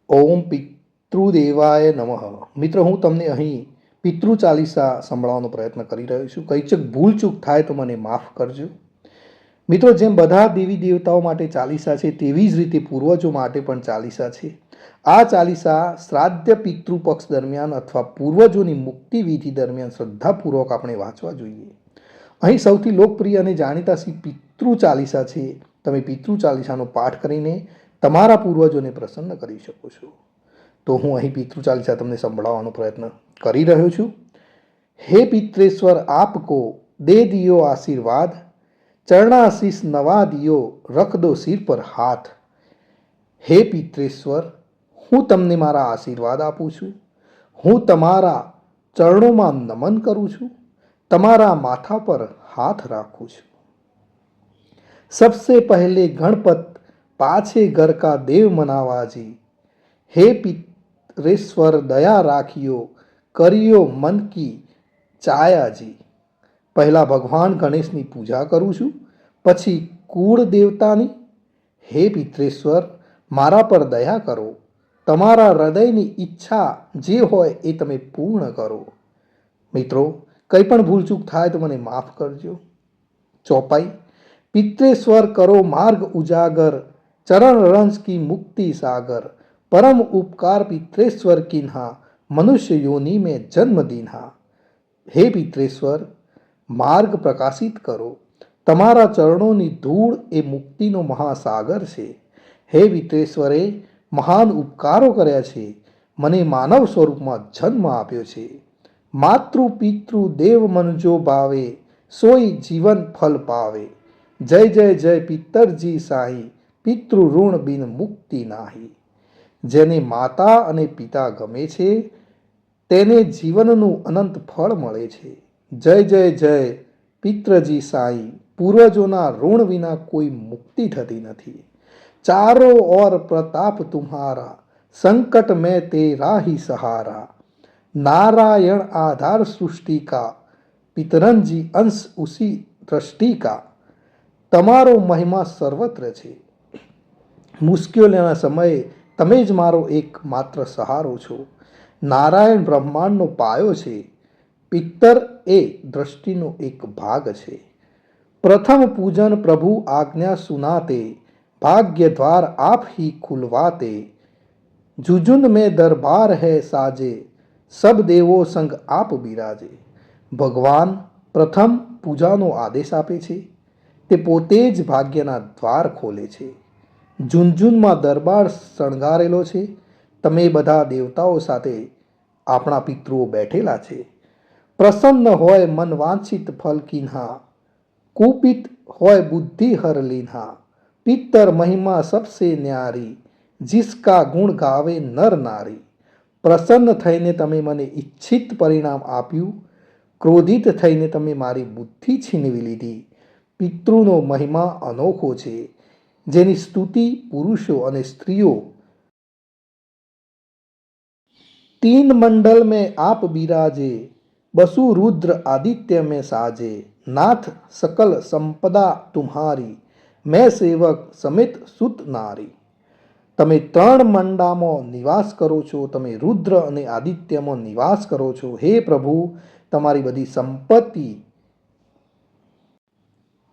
ઓમ પિતૃદેવાય નમઃ. મિત્રો, હું તમને અહીં પિતૃ ચાલીસા સંભળાવવાનો પ્રયત્ન કરી રહ્યો છું. કંઈક ભૂલચૂક થાય તો મને માફ કરજો. મિત્રો, જેમ બધા દેવી દેવતાઓ માટે ચાલીસા છે તેવી જ રીતે પૂર્વજો માટે પણ ચાલીસા છે. આ ચાલીસા શ્રાદ્ધ પિતૃ પક્ષ દરમિયાન અથવા પૂર્વજોની મુક્તિ વિધિ દરમિયાન શ્રદ્ધાપૂર્વક આપણે વાંચવા જોઈએ. અહીં સૌથી લોકપ્રિય અને જાણીતા પિતૃ ચાલીસા છે. તમે પિતૃ ચાલીસાનો પાઠ કરીને તમારા પૂર્વજોને પ્રસન્ન કરી શકો છો. તો હું અહીં પિતૃ ચાલીસા તમને સંભળાવવાનો પ્રયત્ન કરી રહ્યો છું. હે પિત્રેશ્વર, આપકો દે દિયો આશીર્વાદ, ચરણાશીષ નવા દિયો, રખ દો સિર પર હાથ. હે પિત્રેશ્વર, હું તમને મારા આશીર્વાદ આપું છું. હું તમારા ચરણોમાં નમન કરું છું. તમારા માથા પર હાથ રાખું છું. सबसे पहले गणपत, पाछे घर का देव मनावाजी. हे पितरेश्वर, दया राखियो, करियो मन की ચાયાજી. પહેલા ભગવાન ગણેશની પૂજા કરું છું, પછી કુળ દેવતાની. હે પિત્રેશ્વર, મારા પર દયા કરો. તમારા હૃદયની ઈચ્છા જે હોય એ તમે પૂર્ણ કરો. મિત્રો, કંઈ પણ ભૂલચૂક થાય તો મને માફ કરજો. ચોપાઈ. पित्रेश्वर करो मार्ग उजागर, चरण रंज की मुक्ति सागर. परम उपकार पित्रेश्वर किन्हा, मनुष्य योनि में जन्म दीन्हा. हे पित्रेश्वर, मार्ग प्रकाशित करो. તમારા ચરણોની ધૂળ એ મુક્તિનો મહાસાગર છે. હે પિત્રેશ્વરે મહાન ઉપકારો કર્યા છે. મને માનવ સ્વરૂપમાં જન્મ આપ્યો છે. માતૃ પિતૃ દેવ મન જો ભાવે, સોઈ જીવન ફલ પાવે. જય જય જય પિત્તરજી સાઈ, પિતૃ ઋણ બિન મુક્તિ નાહી. જેને માતા અને પિતા ગમે છે તેને જીવનનું અનંત ફળ મળે છે. જય જય જય પિત્રજી સાઈ, પૂર્વજોના ઋણ વિના કોઈ મુક્તિ થતી નથી. ચારો ઓર પ્રતાપ તુમ્હારા, સંકટ મેં તેરા ही सहारा. नारायण आधार सृष्टि का, पितरंजी अंश उसी दृष्टि का. તમારો મહિમા સર્વત્ર છે. મુશ્કેલીના સમયે તમે જ મારો એકમાત્ર સહારો છો. નારાયણ બ્રહ્માંડનો પાયો છે. પિત્તર એ દૃષ્ટિનો એક ભાગ છે. પ્રથમ પૂજન પ્રભુ આજ્ઞા સુનાતે, ભાગ્ય દ્વાર આપ ही खुलवाते. जुजुन में दरबार है साजे, सब देवो संग आप बिराजे. ભગવાન પ્રથમ પૂજાનો આદેશ આપે છે. તે પોતે જ ભાગ્યના દ્વાર ખોલે છે. ઝુનઝુનમાં દરબાર શણગારેલો છે. તમે બધા દેવતાઓ સાથે આપણા પિતૃઓ બેઠેલા છે. પ્રસન્ન હોય મન વાંછિત ફલ કિન્હા, કુપિત હોય બુદ્ધિ હર લીન્હા. પિત્તર મહિમા સબસે ન્યારી, जिसका ગુણ ગાવે નર નારી. પ્રસન્ન થઈને તમે મને ઈચ્છિત પરિણામ આપ્યું. ક્રોધિત થઈને તમે મારી બુદ્ધિ છીનવી લીધી. પિતૃનો મહિમા અનોખો છે, જેની સ્તુતિ પુરુષો અને સ્ત્રીઓ. तीन मंडल में आप बिराजे, बसु रुद्र आदित्य में साजे. नाथ सकल संपदा तुम्हारी, मैं सेवक समेत सुत नारी. તમે ત્રણ મંડામાં નિવાસ કરો છો. તમે રુદ્ર અને આદિત્યમાં નિવાસ કરો છો. હે પ્રભુ, તમારી બધી સંપત્તિ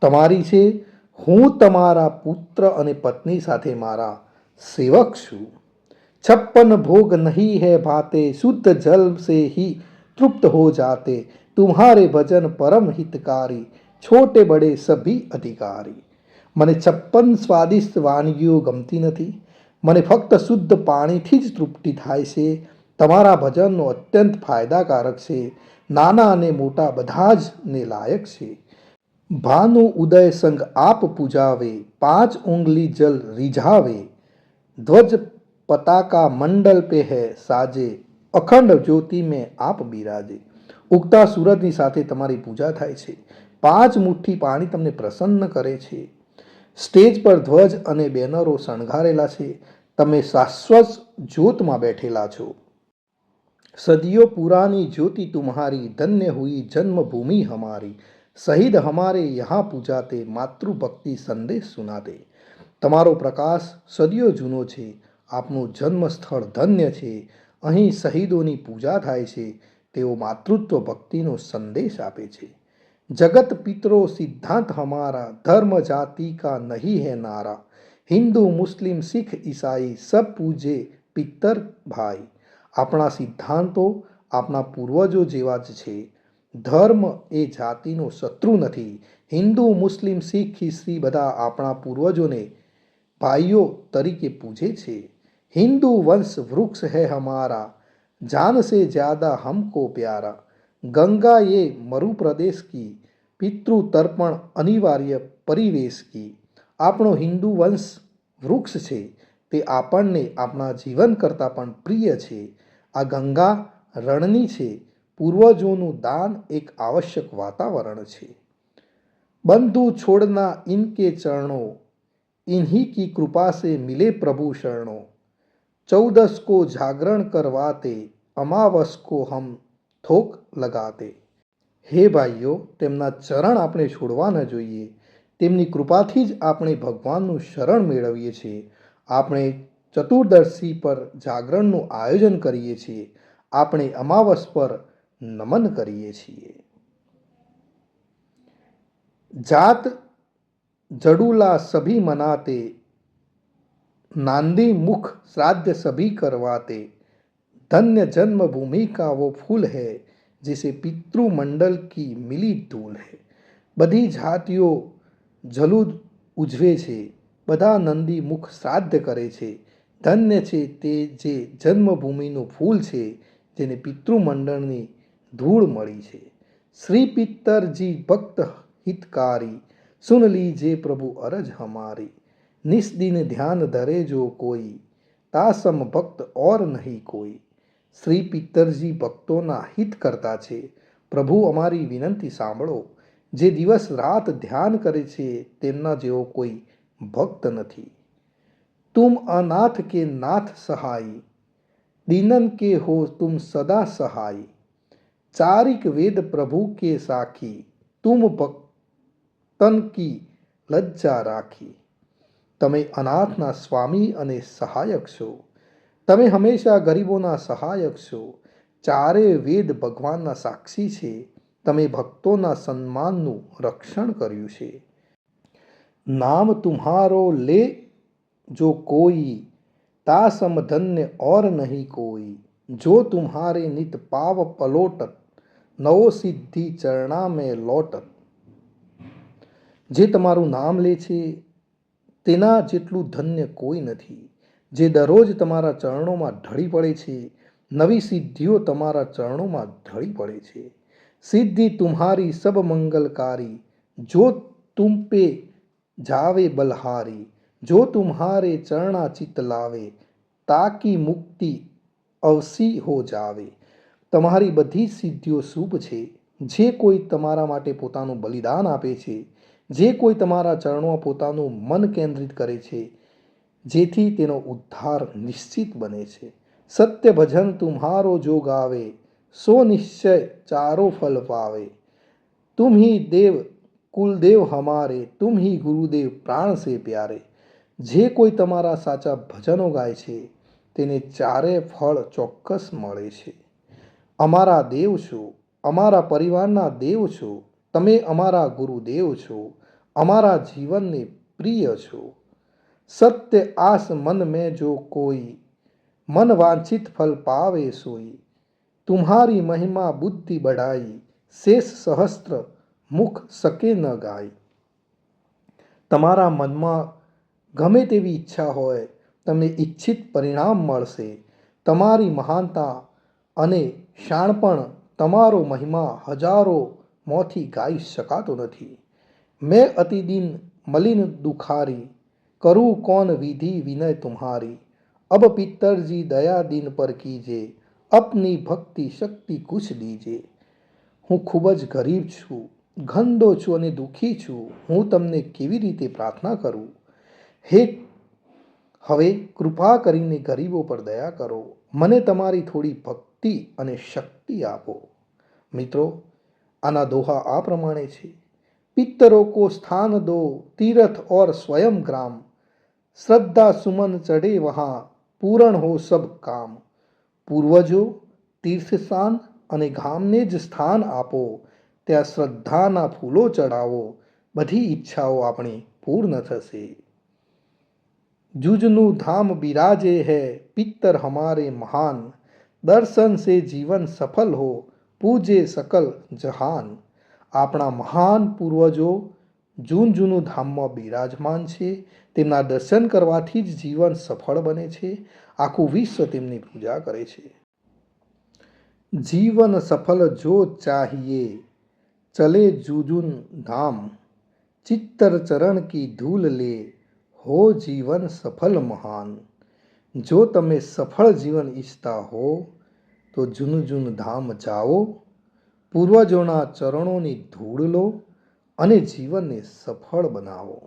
તમારી છે. હું તમારા પુત્ર અને પત્ની સાથે મારા સેવક છું. 56 ભોગ નહીં है भाते, शुद्ध जल से ही तृप्त हो जाते. तुम्हारे भजन परम हितकारी, छोटे बड़े सभी अधिकारी. મને 56 સ્વાદિષ્ટ વાનગીઓ ગમતી નથી. મને ફક્ત શુદ્ધ પાણીથી જ તૃપ્તિ થાય છે. તમારા ભજનનો અત્યંત ફાયદાકારક છે. નાના અને મોટા બધા જ ને લાયક છે. ભાनु उदय संग आप पूजावे, 5 उंगली जल रिझावे. ध्वज पताका मंडल पे है साजे, અખંડ જ્યોતિ में आप બિરાજે. ઉગતા સૂરજની સાથે તમારી પૂજા થાય છે. 5 મુઠ્ઠી પાણી તમને પ્રસન્ન કરે છે. સ્ટેજ પર ધ્વજ અને બેનરો શણગારેલા છે. તમે શાશ્વત જ્યોતમાં બેઠેલા છો. સદીઓ પુરાની જ્યોતિ તુમ્હારી, ધન્ય હુઈ જન્મભૂમિ હમારી. શહીદ હમારે યહાં પૂજાતે, માતૃભક્તિ સંદેશ સુનાતે. તમારો પ્રકાશ સદીઓ જૂનો છે. આપનું જન્મસ્થળ ધન્ય છે, અહીં શહીદોની પૂજા થાય છે, તેઓ માતૃત્વ ભક્તિનો સંદેશ આપે છે. जगत पितरो सिद्धांत हमारा, धर्म जाति का नहीं है नारा, हिंदू मुस्लिम सिख ईसाई सब पूजे પિત્તર ભાઈ. આપણા સિદ્ધાંતો આપણા પૂર્વજો જેવા જ છે. ધર્મ એ જાતિનો શત્રુ નથી. હિન્દુ મુસ્લિમ શીખ ઈસાઈ બધા આપણા પૂર્વજોને ભાઈઓ તરીકે પૂજે છે. हिंदू वंश वृक्ष है हमारा, जान से ज्यादा हमको प्यारा, गंगा ये मरु प्रदेश की, પિતૃ તર્પણ અનિવાર્ય પરિવેશ કી. આપણો હિન્દુ વંશ વૃક્ષ છે, તે આપણને આપણા જીવન કરતાં પણ પ્રિય છે. આ ગંગા રણની છે, પૂર્વજોનું દાન એક આવશ્યક વાતાવરણ છે. બંધુ છોડના ઇનકે ચરણો, इन्हीं की कृपा से मिले प्रभु शरणों, 14 को जागरण करवाते, अमावस को हम थोक लगाते. હે ભાઈઓ, તેમના ચરણ આપણે છોડવા ન જોઈએ. તેમની કૃપાથી જ આપણે ભગવાનનું શરણ મેળવીએ છીએ. આપણે ચતુર્દશી પર જાગરણનું આયોજન કરીએ છીએ. આપણે અમાવસ પર નમન કરીએ છીએ. જાત જડુલા સભી મનાતે, नांदी मुख श्राद्ध सभी करवाते, धन्य जन्मभूमि का वो फूल है, जिसे પિતૃમંડલ કી મિલી ધૂલ है. બધી જાતિઓ જલુદ ઉજવે છે, બધા નંદી મુખ શ્રાદ્ધ કરે છે. ધન્ય છે તે જે જન્મભૂમિનું ફૂલ છે, જેને પિતૃમંડળની ધૂળ મળી છે. શ્રી પિત્તરજી ભક્ત હિતકારી, સુન લીજે પ્રભુ અરજ હમારી. निस्दिन ध्यान धरे जो कोई, तासम भक्त और नहीं कोई. શ્રી પિત્તરજી ભક્તોના હિત કરતા છે. પ્રભુ અમારી વિનંતી સાંભળો. જે દિવસ રાત ધ્યાન કરે છે, તેમના જેવો કોઈ ભક્ત નથી. તુમ અનાથ કે નાથ સહાય, દીનન કે હો તુમ સદા સહાય. ચારિક વેદ પ્રભુ કે સાખી, તુમ ભક્તન કી લજ્જા રાખી. તમે અનાથના સ્વામી અને સહાયક છો. તમે હંમેશા ગરીબોના સહાયક છો. ચારે વેદ ભગવાનના સાક્ષી છે. તમે ભક્તોના સન્માનનું રક્ષણ કર્યું છે. નામ તુમ્હારો લે જો કોઈ, તા સમ ધન્ય ઓર નહીં કોઈ. જો તુમ્હારે નિત પાવ પલોટત, નવો સિદ્ધિ ચરણા મેં લોટત. જે તમારું નામ લે છે, તેના જેટલું ધન્ય કોઈ નથી. જે દરરોજ તમારા ચરણોમાં ઢળી પડે છે, નવી સિદ્ધિઓ તમારા ચરણોમાં ઢળી પડે છે. સિદ્ધિ તુમ્હારી સબ મંગલકારી, જો તુમ પે જાવે બલહારી. જો તુમ્હારે ચરણા ચિત્ત લાવે, તાકી મુક્તિ અવસી હો જાવે. તમારી બધી સિદ્ધિઓ શુભ છે. જે કોઈ તમારા માટે પોતાનું બલિદાન આપે છે, જે કોઈ તમારા ચરણોમાં પોતાનું મન કેન્દ્રિત કરે છે, જેથી તેનો ઉદ્ધાર નિશ્ચિત બને છે. સત્ય ભજન તુમ્હારો જો ગાવે, સો નિશ્ચય ચારો ફલ પાવે. तुम ही देव कुलदेव हमारे, तुम ही गुरुदेव प्राण से प्यारे. જે કોઈ તમારા સાચા ભજનો ગાય છે, તેને ચારે ફળ ચોક્કસ મળે છે. અમારા દેવ છો, અમારા પરિવારના દેવ છો. તમે અમારા ગુરુદેવ છો, અમારા જીવનને પ્રિય છો. સત્ય આસ મન में जो कोई, मन वांछित फल पावे सोई. तुम्हारी महिमा बुद्धि बढ़ाई, शेष सहस्त्र मुख सके न गाय. તમારા મનમાં ગમે તેવી ઈચ્છા હોય, તમને ઈચ્છિત પરિણામ મળશે. તમારી મહાનતા અને શાણપણ, તમારો મહિમા હજારો મોંથી ગાઈ શકાતો નથી. મેં અતિદિન મલિન દુખારી, કરું કોન વિધિ વિનય તુમ્હારી. અબ પિત્તરજી દયા દિન પર કીજે, અપની ભક્તિ શક્તિ કુછ દીજે. હું ખૂબ જ ગરીબ છું, ગંદો છું અને દુઃખી છું. હું તમને કેવી રીતે પ્રાર્થના કરું? હવે કૃપા કરીને ગરીબો પર દયા કરો. મને તમારી થોડી ભક્તિ અને શક્તિ આપો. મિત્રો, આના દોહા આ પ્રમાણે છે. पितरों को स्थान दो तीर्थ और स्वयं ग्राम, श्रद्धा सुमन चढ़े वहाँ, પૂરણ હો સબ કામ. પૂર્વજો, તીર્થસ્થાન અને ગામને જ સ્થાન આપો, ત્યાં શ્રદ્ધાના ફૂલો ચડાવો, બધી ઈચ્છાઓ આપણી પૂર્ણ થશે. જુજનું ધામ બિરાજે હૈ પિત્તર હમારે મહાન, દર્શન સે જીવન સફલ હો પૂજે સકલ જહાન. આપણા મહાન પૂર્વજો જૂનું ધામમાં બિરાજમાન છે. તેમના દર્શન કરવાથી જ જીવન સફળ બને છે. આખું વિશ્વ તેમની પૂજા કરે છે. જીવન સફલ જો ચાહીએ ચલે જુજુન ધામ, ચિત્તર ચરણ કી ધૂલ લે હો જીવન સફલ મહાન. જો તમે સફળ જીવન ઈચ્છતા હો તો જૂનું ધામ જાઓ, પૂર્વજોના ચરણોની ધૂળ લો અને જીવનને સફળ બનાવો.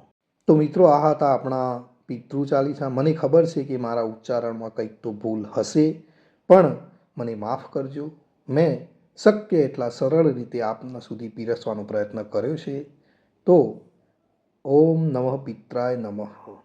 તો મિત્રો, આ હતા આપણા પિતૃ ચાલીસા. મને ખબર છે કે મારા ઉચ્ચારણમાં કંઈક તો ભૂલ હશે, પણ મને માફ કરજો. મેં શક્ય એટલા સરળ રીતે આપના સુધી પીરસવાનો પ્રયત્ન કર્યો છે. તો ઓમ નમઃ પિત્રાય નમઃ.